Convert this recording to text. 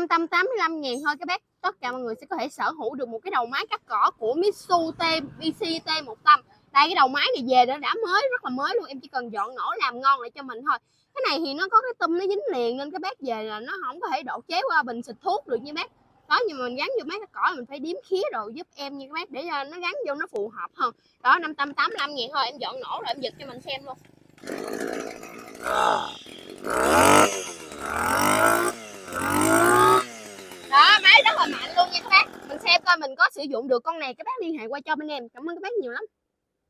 585.000 thôi các bác. Tất cả mọi người sẽ có thể sở hữu được một cái đầu máy cắt cỏ của Mitsu BC T100. Đây, cái đầu máy này về đã mới, rất là mới luôn. Em chỉ cần dọn nổ làm ngon lại cho mình thôi. Cái này thì nó có cái tum nó dính liền nên các bác về là nó không có thể độ chế qua bình xịt thuốc được nha bác. Đó, nhưng mà mình gắn vô máy cắt cỏ mình phải điếm khía đồ giúp em nha các bác, để nó gắn vô nó phù hợp hơn. Đó, 585.000 thôi. Em dọn nổ rồi em giật cho mình xem luôn. Đó, máy rất là mạnh luôn nha các bác. Mình xem coi mình có sử dụng được con này các bác liên hệ qua cho bên em. Cảm ơn các bác nhiều lắm.